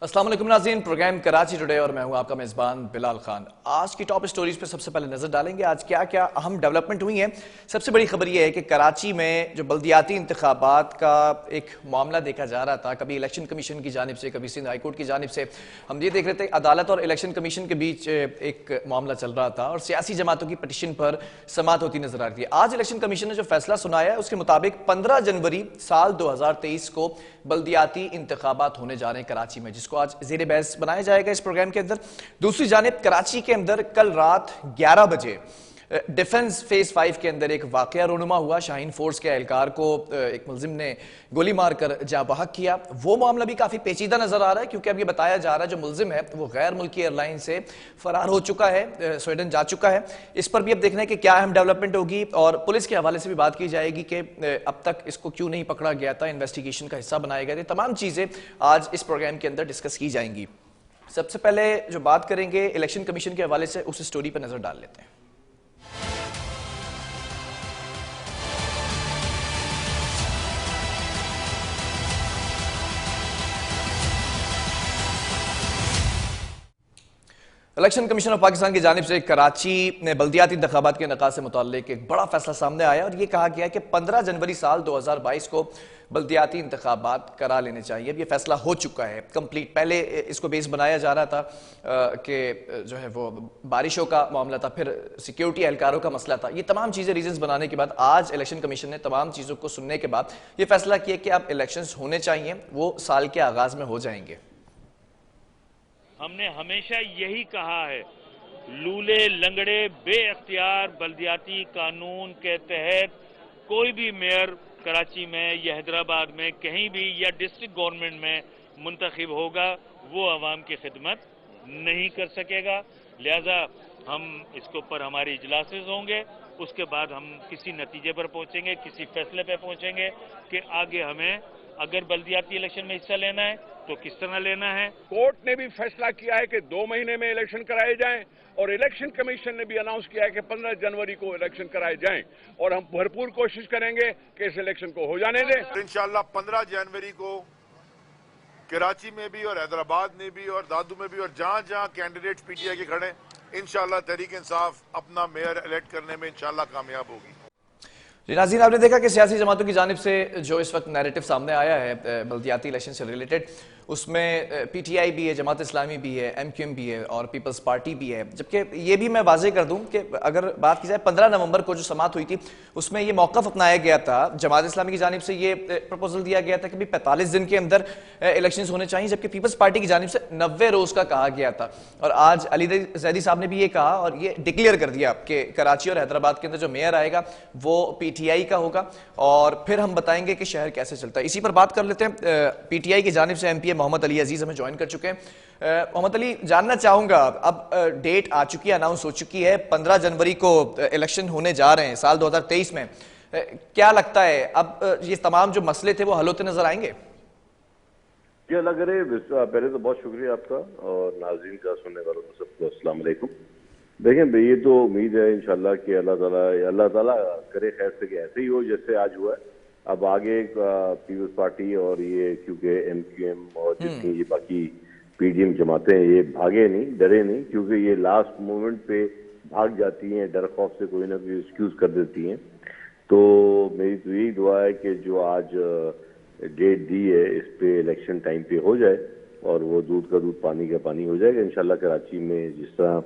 अस्सलाम वालेकुम नाज़रीन, प्रोग्राम कराची टुडे और मैं हूं आपका मेज़बान बिलाल खान। आज की टॉप स्टोरीज पे सबसे पहले नजर डालेंगे। आज क्या क्या अहम डेवलपमेंट हुई हैं। सबसे बड़ी खबर यह है कि कराची में जो बल्दियाती इंतखाबात का एक मामला देखा जा रहा था, कभी इलेक्शन कमीशन की जानिब से, कभी सिंध हाई कोर्ट की जानिब से, हम ये देख रहे थे अदालत और इलेक्शन कमीशन के बीच एक मामला चल रहा था और सियासी जमातों की पटिशन पर समात होती नजर आ रही थी। आज इलेक्शन कमीशन ने जो फैसला सुनाया है उसके मुताबिक 15 जनवरी साल 2023 को बल्दियाती इंतखाबात होने जा रहे हैं कराची में, जिसको आज ज़ेर बहस बनाया जाएगा इस प्रोग्राम के अंदर। दूसरी जानिब कराची के अंदर कल रात 11 बजे डिफेंस फेज 5 के अंदर एक वाकया रोनुमा हुआ। शाहीन फोर्स के एहलकार को एक मुलजिम ने गोली मारकर जाँ बहक किया। वो मामला भी काफी पेचीदा नजर आ रहा है क्योंकि अब ये बताया जा रहा है जो मुलजिम है वो गैर मुल्की एयरलाइन से फरार हो चुका है, स्वीडन जा चुका है। इस पर भी अब देखना है कि क्या अहम डेवलपमेंट होगी और पुलिस के हवाले से भी बात की जाएगी कि अब तक इसको क्यों नहीं पकड़ा गया था, इन्वेस्टिगेशन का हिस्सा बनाया गया था। तमाम चीजें आज इस प्रोग्राम के अंदर डिस्कस की जाएंगी। सबसे पहले जो बात करेंगे इलेक्शन कमीशन के हवाले से, उस स्टोरी पर नजर डाल लेते हैं। इलेक्शन कमीशन ऑफ पाकिस्तान की जानिब से कराची में बल्दियाती इंतखाबात के इनेकाद से मुताल्लिक एक बड़ा फैसला सामने आया और यह कहा गया है कि 15 जनवरी साल 2022 को बल्दियाती इंतखाबात करा लेने चाहिए। अब यह फैसला हो चुका है कंप्लीट। पहले इसको बेस बनाया जा रहा था कि जो है वो बारिशों का मामला था, फिर सिक्योरिटी एहलकारों का मसला था। ये तमाम चीज़ें रीजंस बनाने के बाद आज इलेक्शन कमीशन ने तमाम चीज़ों को सुनने के बाद ये फैसला किया कि अब इलेक्शन होने चाहिए, वो साल के आगाज में हो जाएंगे। हमने हमेशा यही कहा है, लूले लंगड़े बेअख्तियार बल्दियाती कानून के तहत कोई भी मेयर कराची में या हैदराबाद में कहीं भी या डिस्ट्रिक्ट गवर्नमेंट में मुंतखब होगा वो अवाम की खिदमत नहीं कर सकेगा। लिहाजा हम इसके ऊपर हमारी इजलासेस होंगे, उसके बाद हम किसी नतीजे पर पहुंचेंगे, किसी फैसले पर पहुंचेंगे कि आगे हमें अगर बल्दियाती इलेक्शन में हिस्सा लेना है तो किस तरह लेना है। कोर्ट ने भी फैसला किया है कि 2 महीने में इलेक्शन कराए जाएं और इलेक्शन कमीशन ने भी अनाउंस किया है कि 15 जनवरी को इलेक्शन कराए जाएं और हम भरपूर कोशिश करेंगे कि इस इलेक्शन को हो जाने दें। इंशाल्लाह 15 जनवरी को कराची में भी और हैदराबाद में भी और दादू में भी और जहां जहां कैंडिडेट पीटीआई के खड़े, इंशाल्लाह तहरीक इंसाफ अपना मेयर इलेक्ट करने में इंशाल्लाह कामयाब होगी। नाज़रीन, आपने देखा कि सियासी जमातों की जानिब से जो इस वक्त नैरेटिव सामने आया है बल्दियाती इलेक्शन से रिलेटेड, उसमें पीटीआई भी है, जमात इस्लामी भी है, एमक्यूएम भी है और पीपल्स पार्टी भी है। जबकि ये भी मैं वाजे कर दूं कि अगर बात की जाए 15 नवंबर को जो समात हुई थी उसमें ये मौक़िफ़ अपनाया गया था, जमात इस्लामी की जानिब से ये प्रपोजल दिया गया था कि 45 दिन के अंदर इलेक्शन होने चाहिए, जबकि पीपल्स पार्टी की जानिब से 90 रोज़ का कहा गया था। और आज अली जैदी साहब ने भी ये कहा और ये डिक्लेयर कर दिया कि कराची और हैदराबाद के अंदर जो मेयर आएगा वो पीटीआई का होगा और फिर हम बताएंगे कि शहर कैसे चलता है। इसी पर बात कर लेते हैं। पीटीआई की जानिब से एमपी मोहम्मद अली अजीज हमें ज्वाइन कर चुके हैं। मोहम्मद अली, जानना चाहूंगा, अब डेट आ चुकी है, अनाउंस हो चुकी है, 15 जनवरी को इलेक्शन होने जा रहे हैं साल 2023 में। क्या लगता है अब ये तमाम जो मसले थे वो हल होते नजर आएंगे? जी अल्लाह करे। पहले तो बहुत शुक्रिया आपका और नाज़रीन का, सुनने वालों को सबको अस्सलाम वालेकुम। देखें, ये तो उम्मीद है इंशाल्लाह कि अल्लाह ताला करे खैर से कि ऐसे ही हो जैसे आज हुआ है। अब आगे पीपल्स पार्टी और ये क्योंकि एमक्यूएम और जितनी ये बाकी पीडीएम जमातें ये भागे नहीं, डरे नहीं, क्योंकि ये लास्ट मोमेंट पे भाग जाती हैं, डर खौफ से कोई ना कोई एक्सक्यूज कर देती हैं। तो मेरी तो यही दुआ है कि जो आज डेट दी है इस पे इलेक्शन टाइम पे हो जाए और वो दूध का दूध पानी का पानी हो जाएगा इंशाल्लाह। कराची में जिस तरह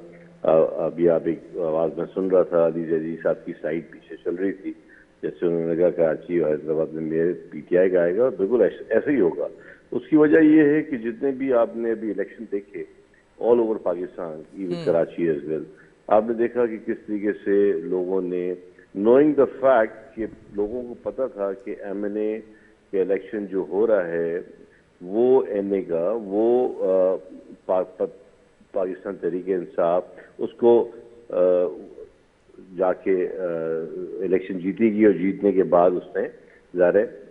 अभी आप एक आवाज में सुन रहा था, अली जैदी साहब की साइड पीछे चल रही थी, जैसे उन्होंने कहा कराची और हैदराबाद में मेयर पीटीआई का आएगा, बिल्कुल ऐसे ही होगा। उसकी वजह यह है कि जितने भी आपने अभी इलेक्शन देखे all over Pakistan, even Karachi as well, आपने देखा कि किस तरीके से लोगों ने, नोइंग द फैक्ट कि लोगों को पता था कि एमएनए के इलेक्शन जो हो रहा है वो एमए का, वो पाकिस्तान तहरीक इंसाफ उसको जाके इलेक्शन जीतेगी और जीतने के बाद उसने ज़ाहिर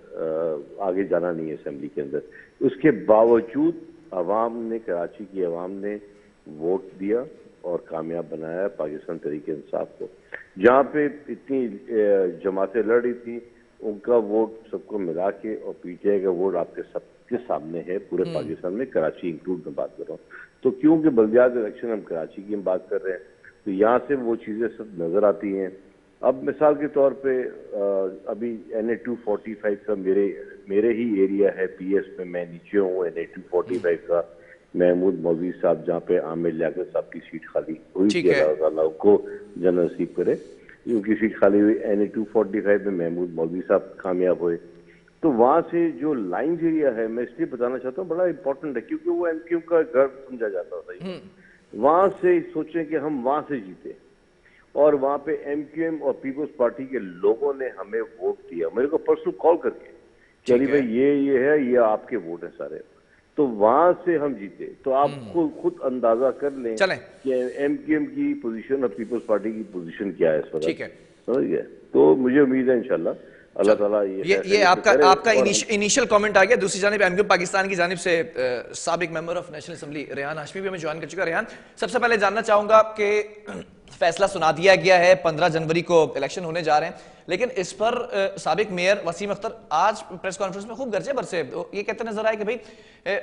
आगे जाना नहीं है असेंबली के अंदर। उसके बावजूद अवाम ने, कराची की अवाम ने वोट दिया और कामयाब बनाया पाकिस्तान तहरीक इंसाफ को। जहाँ पे इतनी जमातें लड़ रही थी उनका वोट सबको मिला के, और पीटीआई का वोट आपके सबके सामने है पूरे पाकिस्तान में, कराची इंक्लूड में बात कर रहा हूँ। तो क्योंकि बल्दियात इलेक्शन हम कराची की बात कर रहे हैं, तो यहाँ से वो चीजें सब नजर आती हैं। अब मिसाल के तौर पे अभी NA 245 का मेरे ही एरिया है PS में, मैं नीचे हूँ NA 245 का, महमूद मौलवी साहब, जहाँ पे आमिर लियाकत साहब की सीट खाली हुई थी, अल्लाह ताला को जन्नत नसीब करे, उनकी सीट खाली हुई। NA 245 में महमूद मौलवी साहब कामयाब हुए। तो वहां से जो लाइन्स एरिया है, मैं इसलिए बताना चाहता हूँ, बड़ा इंपॉर्टेंट है क्योंकि वो MQM का घर समझा जाता था। वहां से सोचें कि हम वहां से जीते, और वहां पे MQM और पीपल्स पार्टी के लोगों ने हमें वोट दिया, मेरे को पर्सनल कॉल करके कि अली भाई ये है, ये आपके वोट है सारे, तो वहां से हम जीते। तो आप खुद अंदाजा कर लें कि MQM की पोजीशन और पीपल्स पार्टी की पोजीशन क्या है इस वक्त। ठीक है, समझ गए? तो मुझे उम्मीद है इंशाल्लाह अल्लाह ताला ये आपका इनिशियल कमेंट आ गया। दूसरी जानिब MQM पाकिस्तान की जानिब से साबिक member of national assembly Rehan Hashmi भी हमें ज्वाइन कर चुका है। रेहान, सबसे पहले जानना चाहूंगा कि फैसला सुना दिया गया है, 15 जनवरी को इलेक्शन होने जा रहे हैं, लेकिन इस पर साबिक मेयर वसीम अख्तर आज प्रेस कॉन्फ्रेंस में खूब गर्जे बरसे। ये कहते नजर आए कि भाई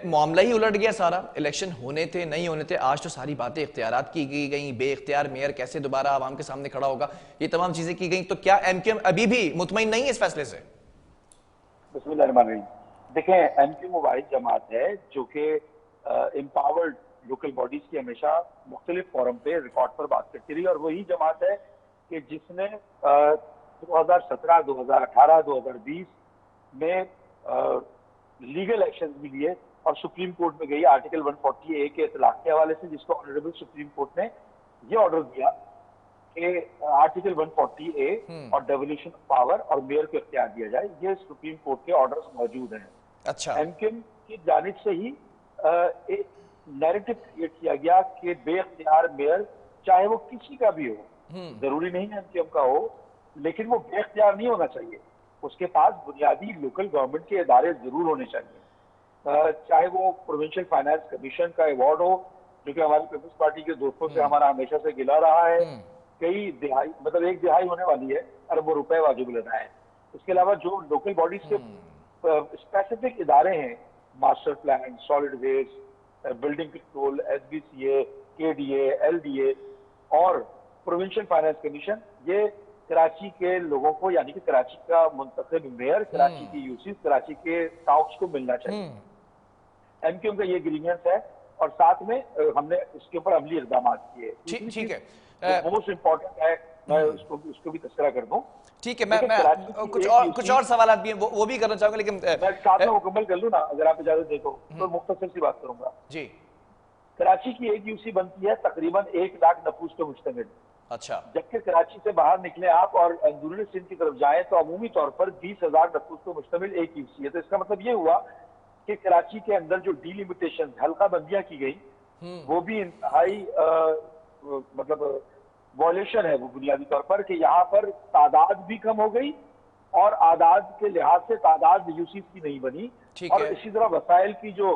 मामला ही उलट गया सारा, इलेक्शन होने थे नहीं होने थे, आज तो सारी बातें इख्तियारात की गई, बेइख्तियार मेयर कैसे दोबारा आवाम के सामने खड़ा होगा, ये तमाम चीजें की गई। तो क्या MQM अभी भी मुतमईन नहीं है इस फैसले से? बिस्मिल्लाहिर्रहमानिर्रहीम। देखें, MQM वाहिद जमात है जो कि एम्पावर्ड लोकल बॉडीज की हमेशा मुख्तलिफ फोरम पे रिकॉर्ड पर बात करती रही, और वही जमात है कि जिसने 2017, 2018, 2020 में लीगल एक्शन भी लिए और सुप्रीम कोर्ट में गई आर्टिकल 140A के इतलाक के हवाले से, जिसको ऑनरेबल सुप्रीम कोर्ट ने ये ऑर्डर दिया कि आर्टिकल 140A और डेवोल्यूशन ऑफ पावर और मेयर को इख्तियार दिया जाए। ये सुप्रीम कोर्ट के ऑर्डर्स मौजूद हैं। अच्छा, MQM की जानिब से ही एक नैरेटिव क्रिएट किया गया कि बेइख्तियार मेयर चाहे वो किसी का भी हो, जरूरी नहीं है MQM का हो, लेकिन वो बेइख्तियार नहीं होना चाहिए। उसके पास बुनियादी लोकल गवर्नमेंट के इदारे जरूर होने चाहिए, चाहे वो प्रोविंशियल फाइनेंस कमीशन का अवार्ड हो, जो कि हमारी पीपल्स पार्टी के दोस्तों से हमारा हमेशा से गिला रहा है, कई दिहाई मतलब 1 दिहाई होने वाली है अरबों रुपए वाजिब लगा है। इसके अलावा जो लोकल बॉडीज के स्पेसिफिक इदारे हैं, master plan, solid waste, building control, SBCA, KDA, LDA और प्रोविंशियल फाइनेंस कमीशन, ये कराची के लोगों को, यानी कि कराची का मुंतखब मेयर, कराची की यूसी, कराची के टाउन्स को मिलना चाहिए। MQM का ये ग्रीवियंस है, और साथ में हमने इसके ऊपर अमली इक़दाम किए। ठीक है, मोस्ट इम्पोर्टेंट है, मैं उसको भी तस्करा कर दूं। ठीक है, मैं कुछ और सवाल भी हैं वो भी करना चाहूंगा, लेकिन मैं साथ में मुकम्मल कर लूं ना, अगर आप इजाजत दे तो मुख्तसर सी बात करूंगा जी। कराची की एक यूसी बनती है तकरीबन 1 लाख नफूस पे मुश्तमिल। अच्छा, जबकि कराची से बाहर निकले आप और अंदरूनी सिंध की तरफ जाएं तो अमूमी तौर पर 20,000 नफूस पे मुश्तमिल एक यूसी है। तो इसका मतलब ये हुआ कि कराची के अंदर जो डिलिमिटेशन, हल्का बंदियां की गई, वो भी इंतहाई मतलब वॉयलेशन है वो बुनियादी तौर पर, कि यहाँ पर तादाद भी कम हो गई और आदाद के लिहाज से तादाद यूसी की नहीं बनी। और इसी तरह वसाइल की जो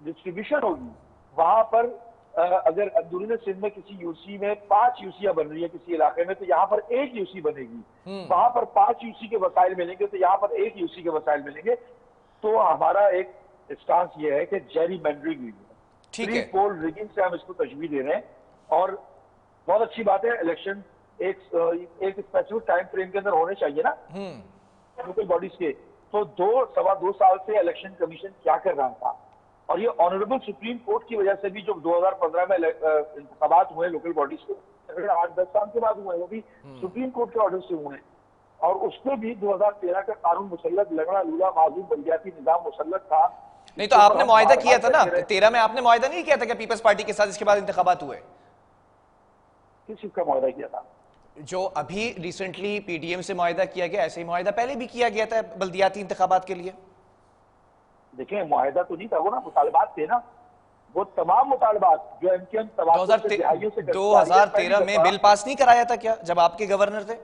डिस्ट्रीब्यूशन होगी, वहां पर अगर अंदरूनी सिंध में किसी यूसी में 5 यूसियां बन रही है किसी इलाके में, तो यहाँ पर 1 यूसी बनेगी। वहां पर 5 यूसी के वसाइल मिलेंगे तो यहाँ पर 1 यूसी के वसाइल मिलेंगे। तो हमारा एक स्टांस ये है कि जेरीमैंडरिंग हुई है, प्री पोल रिगिंग से हम इसको तशबीह दे रहे हैं। और बहुत अच्छी बात है, इलेक्शन एक स्पेसिफिक टाइम फ्रेम के अंदर होने चाहिए ना लोकल बॉडीज के। तो 2-2.25 साल से इलेक्शन कमीशन क्या कर रहा था, और ये ऑनरेबल सुप्रीम कोर्ट की वजह से भी जो 2015 में इंतखाबात हुए लोकल बॉडीज के, 8-10 साल के बाद हुए, वो भी सुप्रीम कोर्ट के ऑर्डर से हुए। और उसमें भी 2013 का कानून मुसल्लत, लगड़ा लूला माजूम बल्दियाती निजाम मुसल्लत था। नहीं तो आपने मुआहिदा किया था ना 13 में, आपने मुआहिदा नहीं किया था क्या पीपल्स पार्टी के साथ? इसके बाद इंतखाबात हुए, किस चीज का मुआहिदा किया था? जो अभी रिसेंटली PDM से मुआहिदा किया गया, ऐसे ही मुआहिदा पहले भी किया गया था बल्दियाती इंतखाबात के लिए। देखिए, मुआहिदा तो नहीं था वो, ना मुतालबात थे ना, वो तमाम मुतालबात जो MQM 2013 में बिल पास नहीं कराया था क्या जब आपके गवर्नर थे?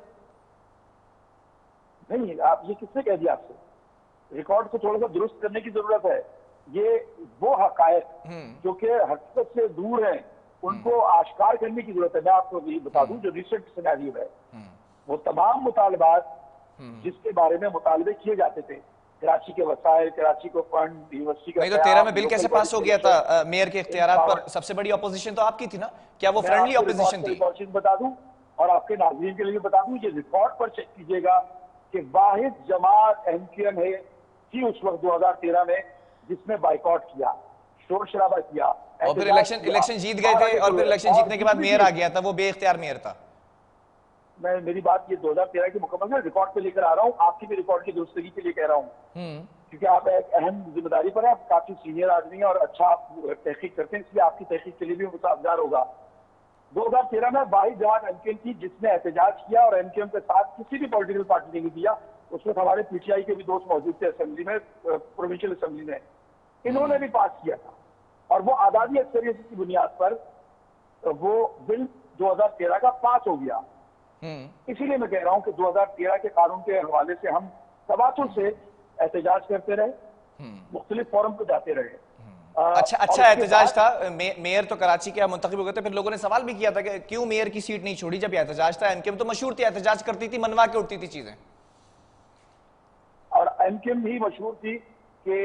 नहीं, आप ये किसने कह दिया आपसे? रिकॉर्ड को थोड़ा सा दुरुस्त करने की जरूरत है। ये वो हकायक जो कि हकीकत से दूर है, उनको आश्कार करने की जरूरत है। मैं आपको ये बता दूं, जो रिसेंट सिनेरियो है, वो तमाम मुतालबात जिसके बारे में मुतालबे किए जाते थे, कराची के वसाइल, कराची को फंड, यूनिवर्सिटी का नहीं तो 13 में बिल कैसे पास हो गया था मेयर के इख्तियारात पर? सबसे बड़ी अपोजिशन तो आपकी थी ना, क्या वो फ्रेंडली अपोजिशन थी? बता दूं और आपके नाज़रीन के लिए बता दूं, ये रिकॉर्ड पर चेक कीजिएगा कि वाहिद जमात एमक्यूएम है थी उस वक्त 2013 में जिसने बाइकॉट किया, शोर शराबा किया, और फिर इलेक्शन जीत गए थे, और फिर इलेक्शन जीतने के बाद मेयर आ गया था, वो बेइख्तियार मेयर था। मैं मेरी बात ये 2013 की मुकम्मल है, रिकॉर्ड पे लेकर आ रहा हूँ, आपकी भी रिकॉर्ड की दुरुस्तगी के लिए कह रहा हूँ, क्योंकि आप एक अहम जिम्मेदारी पर है, आप काफी सीनियर आदमी हैं और अच्छा आप तहकीक करते हैं, इसलिए आपकी तहकीक के लिए भी मुतावजार होगा। 2013 में वाहिद जमात एमक्यूएम की जिसने एहतजाज किया और एमक्यूएम के साथ किसी भी पॉलिटिकल पार्टी ने नहीं दिया, उसमें हमारे पीटीआई के भी दोस्त मौजूद थे असेंबली में, प्रोविंशियल असेंबली में, इन्होंने भी पास किया था और वो आजादी अक्सरियत की बुनियाद पर वो बिल 2013 का पास हो गया। इसीलिए मैं कह रहा हूं कि 2013 के कानून के हवाले से हम तबातुल से एहतजाज करते रहे, मुख्तलिफ फोरम पे जाते रहे। अच्छा एहतजाज था। मेयर तो कराची के मुंतखब हो गए थे, फिर लोगों ने सवाल भी किया था कि क्यों मेयर की सीट नहीं छोड़ी जब एहतजाज था? एमक्यूएम तो मशहूर थी, एहतजाज करती थी, मनवा के उठती थी चीजें, और एमक्यूएम ही मशहूर थी कि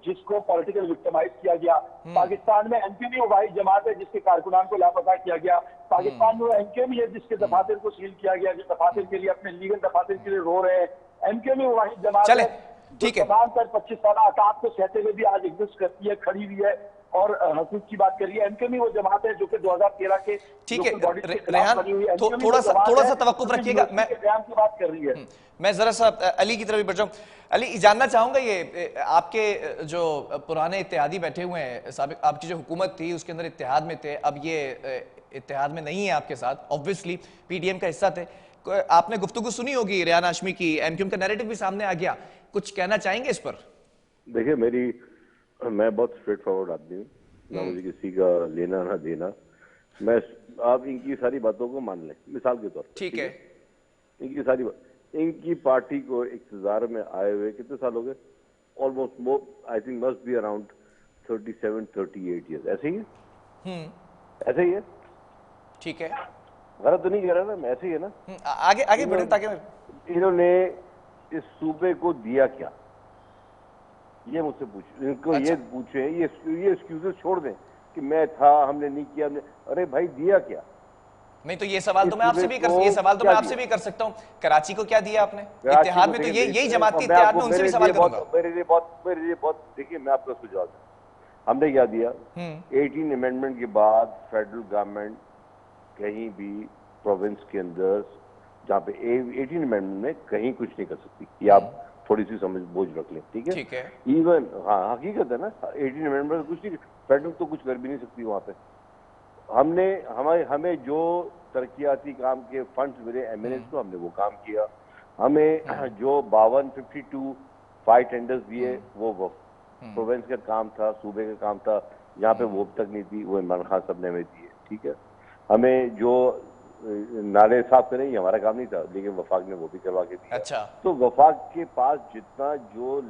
जिसको पॉलिटिकल विक्टिमाइज किया गया। पाकिस्तान में एमक्यूएम ही वाहिद जमात है जिसके कारकुनान को लापता किया गया। पाकिस्तान में एमक्यूएम ही है जिसके दफातर को सील किया गया, जो दफातर के लिए अपने लीगल दफातर के लिए रो रहे हैं। एमक्यूएम ही वाहिद जमात है, ठीक है, तमाम पर 25 साल अकात को सहते हुए भी आज एग्जिस्ट करती है, खड़ी हुई है और हकूक की बात करिए। एमक्यूएम ही वो जमात है जो कि 2013 के ठीक है रेहान थोड़ा सा तवक्कुफ रखिएगा, मैं की बात कर रही है। मैं जरा सा अली की तरफ भी बढ़ जाऊं। अली, जानना चाहूंगा ये आपके जो पुराने इत्तेहादी बैठे हुए हैं, साबिक आपकी जो हुकूमत थी उसके अंदर इत्तेहाद में थे, अब ये इत्तेहाद में नहीं है आपके साथ, ऑब्वियसली पीडीएम का हिस्सा थे, आपने गुफ्तगू सुनी होगी रेहान हाशमी की, एमक्यूएम का नैरेटिव भी सामने आ गया, कुछ कहना चाहेंगे इस पर? देखिए मैं बहुत स्ट्रेट फॉरवर्ड आदमी हूँ, ना मुझे किसी का लेना ना देना। मैं आप इनकी सारी बातों को मान लें मिसाल के तौर पर, ठीक है, इनकी सारी बात, इनकी पार्टी को इख्तियार में आए हुए कितने साल हो गए? Almost I think must be around 37-38 years, ऐसे ही है, ऐसे ही है, ठीक है, गलत तो नहीं कह रहा ना मैं, ऐसे ही है ना? आगे बढ़े ताकि इन्होंने इस सूबे को दिया क्या, ये मुझसे पूछ, इनको ये पूछे, ये एक्सक्यूजेस छोड़ दें कि मैं था, हमने नहीं किया, हमने, अरे भाई दिया क्या? नहीं तो ये सवाल तो मैं आपसे भी कर सकता हूँ, कराची को क्या दिया आपने? इत्तेहाद में तो यही जमात थी, इत्तेहाद में उनसे भी सवाल करूंगा। मेरे लिए बहुत देखिए, मैं आपका सुझाव दूं, हमने क्या दिया? 18 अमेंडमेंट के बाद फेडरल गवर्नमेंट कहीं भी प्रोविंस के अंदर जहाँ पे 18 अमेंडमेंट में कहीं कुछ नहीं कर सकती, ये आप थोड़ी सी समझ बोझ रख लें, ठीक है? ठीक है, इवन हाँ हकीकत है ना, 18 अमेंडमेंट कुछ नहीं, फेडरल तो कुछ कर भी नहीं सकती वहाँ पे। हमें जो तरक्याती काम के फंड्स मिले एमएनएस को, हमने वो काम किया। हमें जो 52 फाइव टेंडर्स दिए वो प्रोविंस का काम था, सूबे का काम था, जहाँ पे वो तक नहीं थी, वो इमरान खान साहब ने हमें दिए, ठीक है? हमें जो नाले साफ करें ये हमारा काम नहीं था, लेकिन वफाक ने वो भी करवा के दिया। अच्छा, तो वफाक के पास जितना जो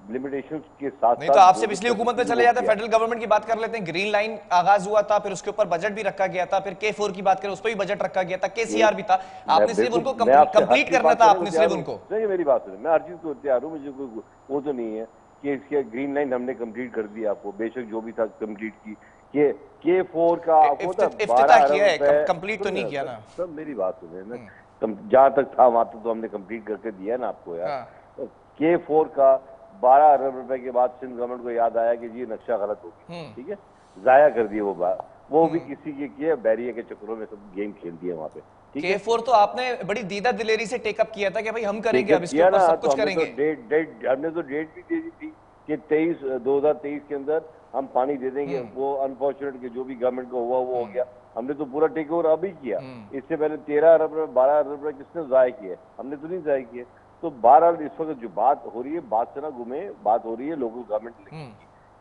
लिमिटेशंस के साथ नहीं तो आपसे पिछली हुकूमत में चले जाते हैं, फेडरल गवर्नमेंट की बात कर लेते हैं। ग्रीन लाइन आगाज हुआ था, फिर उसके ऊपर बजट भी रखा गया था, फिर K4 की बात करें उस पर भी बजट रखा गया था, KCR भी था, आपने सिर्फ उनको कंप्लीट करना था, आपने सिर्फ उनको। नहीं मेरी बात सुनिए, मैं हर चीज को तैयार हूँ, मुझे कोई वो तो नहीं है कि इसके ग्रीन लाइन हमने कंप्लीट कर दी आपको, बेशक जो भी था कंप्लीट की। K4 का इफ्तिताह किया है, कंप्लीट तो नहीं किया ना। सब मेरी बात सुनिए ना, जहाँ तक था वहां तक तो हमने कंप्लीट करके दिया ना आपको यार। K4 का 12 अरब रुपए के बाद सिंध गवर्नमेंट को याद आया कि जी नक्शा गलत हो गया, ठीक है, जाया कर दिए वो बात, वो भी किसी के किए, बैरियर के चक्करों में सब गेम खेल दिए वहां पे, ठीक है? K4 तो आपने बड़ी दीदा दिलेरी से टेकअप किया था कि भाई हम करेंगे, अब इसके ऊपर सब कुछ करेंगे। हमने तो डेट भी दे दी थी कि 2023 के अंदर हम पानी दे देंगे। वो अनफॉर्चुनेट कि जो भी गवर्नमेंट को हुआ वो हो गया, हमने तो पूरा टेक ओवर अभी किया। इससे पहले 13 अरब 12 अरब रुपए किसने जाया किया? हमने तो नहीं जाया किया। तो बहरहाल इस वक्त जो बात हो रही है, बात से ना घूमे, बात हो रही है लोकल गवर्नमेंट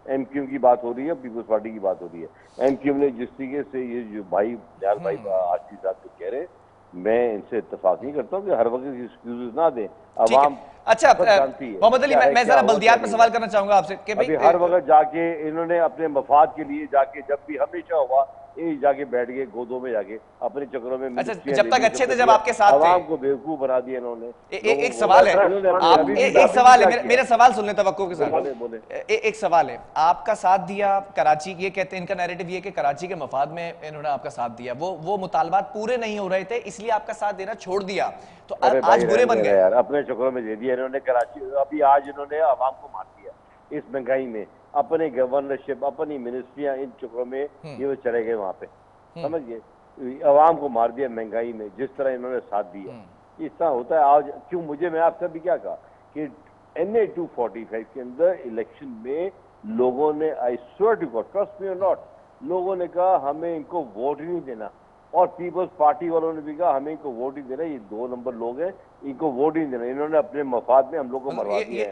एमक्यूएम की बात हो रही है, पीपल्स पार्टी की बात हो रही है। एमक्यूएम ने जिस तरीके से ये जो भाई दयाल भाई आशिकी साहब जो कह रहे, मैं इनसे इत्तेफाक नहीं करता हूँ कि हर वक्त एक्सक्यूजेस ना दें। अवाम अच्छा मोहम्मद अली, मैं जरा बल्दियात पे सवाल करना चाहूंगा आपसे कि भाई हर वक्त जाके इन्होंने अपने मफाद के लिए जाके, जब भी हमेशा हुआ ये जाके बैठ गए गोदों में जाके अपने चक्रों में। अच्छा, जब तक अच्छे थे, जब आपके साथ थे, आवाम को बेवकूफ बना दिया इन्होंने। एक सवाल है, आप एक सवाल है, मेरा सवाल सुन लें तवक्कुफ के साथ। बोले एक सवाल है, आपका साथ दिया कराची, ये कहते हैं, इनका नैरेटिव ये कि कराची के मफाद में इन्होंने आपका साथ दिया, वो मुतालबात पूरे नहीं हो रहे थे इसलिए आपका साथ देना छोड़ दिया, तो आज बुरे बन गए यार, अपने चक्रों में दे दिया इन्होंने कराची। अभी आज इन्होंने आवाम को मार दिया इस महंगाई में, अपने गवर्नरशिप, अपनी मिनिस्ट्रियां, इन चक्रों में ये वो चले गए वहां पे, समझिए, आवाम को मार दिया महंगाई में, जिस तरह इन्होंने साथ दिया। इस तरह होता है आज। क्यों मुझे, मैं आपसे भी क्या कहा कि NA 245 के अंदर इलेक्शन में लोगों ने, I swear to God, trust me और नॉट, लोगों ने कहा हमें इनको वोट ही नहीं देना, और पीपल्स पार्टी वालों ने भी कहा हमें इनको वोट ही देना, ये 2 नंबर लोग हैं, इनको वोट ही नहीं देना। इन्होंने अपने मफाद में हम लोग को मरवा दिया।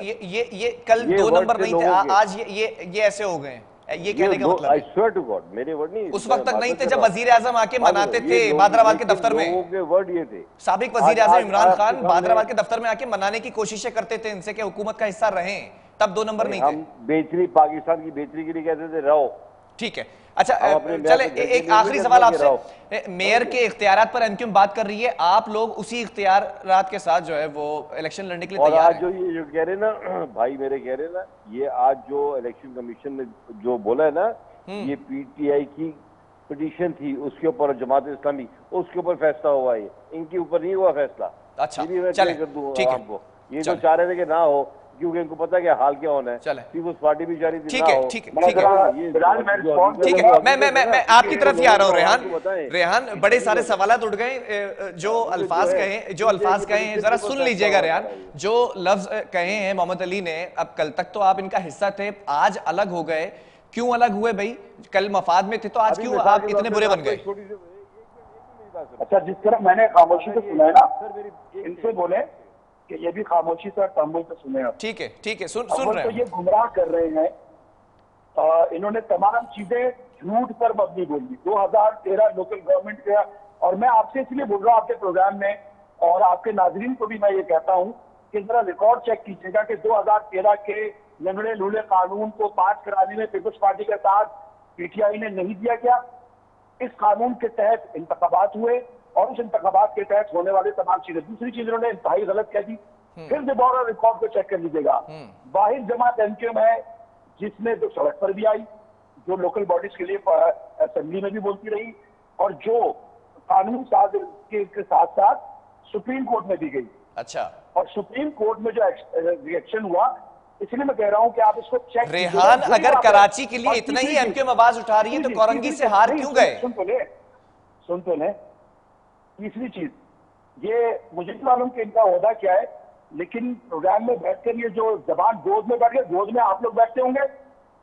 ये कल 2 नंबर नहीं थे, आज ये ऐसे हो गए, ये कहने का मतलब आई स्वेयर टू गॉड, मेरे वर्ड नहीं, उस वक्त तक नहीं थे जब वजीर आजम आके मनाते थे बादराबाद के दफ्तर में। लोगों के वर्ड ये थे, साबिक वजीर आजम इमरान खान बादराबाद के दफ्तर में आके मनाने की कोशिशें करते थे इनसे कि हुकूमत का हिस्सा रहें, तब 2 नंबर नहीं थे। हम बेहतरी, पाकिस्तान की बेहतरी के लिए कहते थे रहो। ठीक है, अच्छा चले एक आखिरी सवाल आपसे, मेयर के इख्तियारात पर एमक्यूएम बात कर रही है, आप लोग उसी इख्तियारात के साथ जो है वो इलेक्शन लड़ने के लिए तैयार हैं? आज जो ये जो कह रहे ना भाई मेरे, कह रहे ना, ये आज जो इलेक्शन कमीशन ने जो बोला है ना, ये PTI की पिटीशन थी, उसके ऊपर जमात इस्लामी, उसके ऊपर फैसला हुआ है, इनके ऊपर नहीं हुआ फैसला। अच्छा, चले कर दूं आपको, ये तो चाह रहे थे कि ना हो, क्योंकि इनको पता है कि हाल क्या होना है। पीपल्स पार्टी भी जारी थी, ठीक है, ठीक है, ठीक है, मैं आपकी तरफ ही आ रहा हूँ। रेहान, बड़े सारे सवाल उठ गए, जो अल्फाज कहे हैं जरा सुन लीजिएगा। रेहान, जो लफ्ज कहे हैं मोहम्मद अली ने, अब कल तक तो आप इनका हिस्सा थे, आज अलग हो गए, क्यों अलग हुए भाई? कल मफाद में थे तो आज क्यों आप इतने बुरे बन गए? अच्छा, जिस तरह मैंने खामोशी से सुना है ना, इनसे बोले कि ये भी खामोशी से और तम्बुल से सुने। ठीक है, ठीक है, सुन रहे हैं। तो ये गुमराह कर रहे हैं, इन्होंने तमाम चीजें झूठ पर मबनी बोली। 2013 लोकल गवर्नमेंट का, और मैं आपसे इसलिए बोल रहा हूँ आपके प्रोग्राम में, और आपके नाजरीन को भी मैं ये कहता हूँ कि जरा रिकॉर्ड चेक कीजिएगा कि 2013 के लंगड़े लूले कानून को पास कराने में पीपल्स पार्टी के साथ PTI ने नहीं दिया क्या? इस कानून के तहत इंतखाबात हुए, और उस इंतखाबात के तहत होने वाले तमाम चीजें। दूसरी चीज इन्होंने इंतहाई गलत कह दी। फिर दोबारा रिकॉर्ड को चेक कर लीजिएगा, बाहिर जमात MQM है, जिसमें जो सड़क पर भी आई, जो लोकल बॉडीज के लिए असेंबली में भी बोलती रही, और जो कानून साज के साथ साथ सुप्रीम कोर्ट में भी गई। अच्छा, और सुप्रीम कोर्ट में जो रिएक्शन हुआ, इसलिए मैं कह रहा हूं कि आप इसको चेक। रेहान, अगर कराची के लिए इतना ही MQM आवाज उठा रही है तो कोरंगी से हार क्यों गए? सुन तो ले। तीसरी चीज, ये मुझे नहीं मालूम कि इनका ओहदा क्या है, लेकिन प्रोग्राम में बैठकर ये जो जबान गोद में बैठ गए, गोद में आप लोग बैठते होंगे,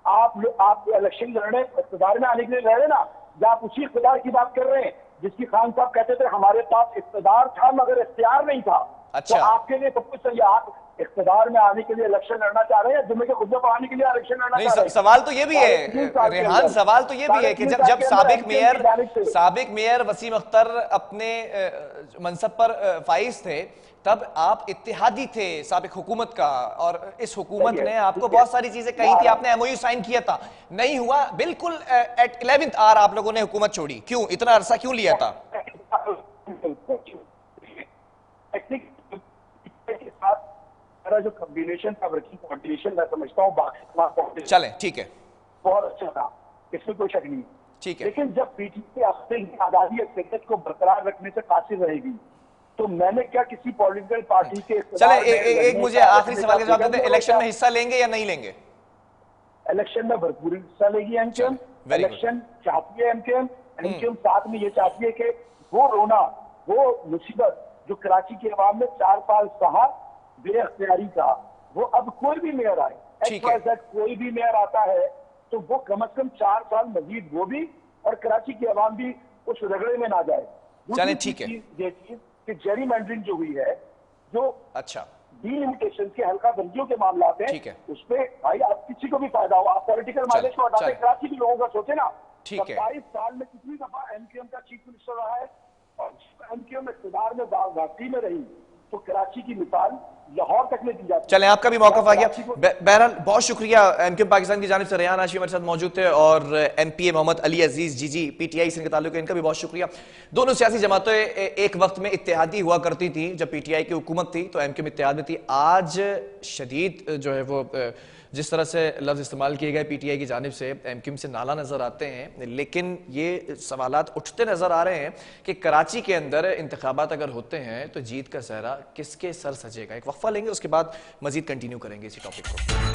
आप इलेक्शन लड़ रहे, इख्तिदार में आने के लिए लड़ रहे ना, या आप उसी इख्तिदार की बात कर रहे हैं जिसकी खान साहब कहते थे हमारे पास इख्तिदार था मगर इख्तियार नहीं था। अच्छा, तो आपके लिए सब कुछ सही है, आप इख्तिदार में आने के लिए इलेक्शन लड़ना चाह रहे हैं, जुम्मे के खुतबे पढ़ाने के लिए इलेक्शन लड़ना चाह रहे हैं? सवाल तो ये भी है रेहान, सवाल तो ये भी है कि जब साबिक मेयर वसीम अख्तर अपने मनसब पर फाइज थे, तब आप इत्तेहादी थे साबिक हुकूमत का, और इस हुकूमत ने आपको बहुत सारी चीजें कही थी, आपने MOU साइन किया था, नहीं हुआ, बिल्कुल एट 11th आवर आप लोगों ने हुकूमत छोड़ी। क्यों इतना अरसा क्यों लिया था? जो कॉम्बिनेशन था, वर्किंग कोऑर्डिनेशन, मैं समझता हूँ चले, ठीक है, बहुत अच्छा था, इसमें कोई शक नहीं। ठीक है, लेकिन जब PTI अपनी आजादी अक्सरियत को बरकरार रखने से कासिर रहेगी, तो मैंने क्या किसी पॉलिटिकल पार्टी के? चले, एक मुझे आखिरी सवाल का जवाब दें, इलेक्शन में हिस्सा लेंगे या नहीं लेंगे? इलेक्शन में भरपूर हिस्सा लेगी MQM। इलेक्शन चाहती है MQM साथ में ये चाहती है कि वो रोना, वो मुसीबत जो कराची के अवाम ने 4 साल सहा बेअख्तियारी का, वो अब कोई भी मेयर आए, कोई भी मेयर आता है तो वो कम से कम 4 साल मजीद वो भी और कराची के अवाम भी उस रगड़े में ना जाए। चले, ठीक है, ये चीज कि जेरीमैंडरिंग जो हुई है, जो अच्छा डिलिमिटेशन के हल्का बंदियों के मामला हैं, उस पे भाई आप किसी को भी फायदा हो, आप पॉलिटिकल माइलेज को हटाते, कराची के लोगों का सोचे ना। 27 साल में कितनी दफा MQM का चीफ मिनिस्टर रहा है, और MQM इक़्तिदार में वाकई में रही, तो कराची की मिसाल लाहौर तक ले दी जाती है। चलें, आपका भी मौका आ गया। कराची को- बहरहाल बहुत शुक्रिया। एमक्यूएम पाकिस्तान की जानिब से रेहान हाशमी हमारे साथ मौजूद थे और एमपीए मोहम्मद अली अजीज जीजी पीटीआई से इनका ताल्लुक है, इनका भी बहुत शुक्रिया। दोनों सियासी जमातें एक वक्त में इत्तेहादी हुआ करती थी, जब पीटीआई की हुकूमत थी तो एमक्यूएम इत्तेहाद में थी। आज शदीद जो है वो जिस तरह से लफ्ज़ इस्तेमाल किए गए पीटीआई की जानिब से, एमक्यूएम से नाला नज़र आते हैं, लेकिन ये सवालात उठते नज़र आ रहे हैं कि कराची के अंदर इंतखाबात अगर होते हैं तो जीत का सहरा किसके सर सजेगा। एक वक्फा लेंगे, उसके बाद मजीद कंटिन्यू करेंगे इसी टॉपिक को।